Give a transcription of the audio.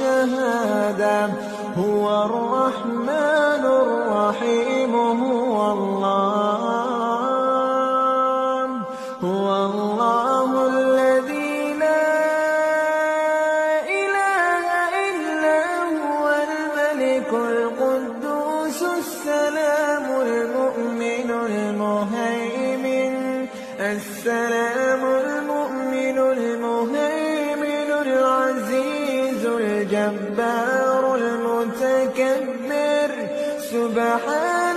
الشهادة. هو الرحمن الرحيم، هو الله الذي لا إله إلا هو الملك القدوس السلام المؤمن المهيمن العزيز الجبار المتكبر. سبحان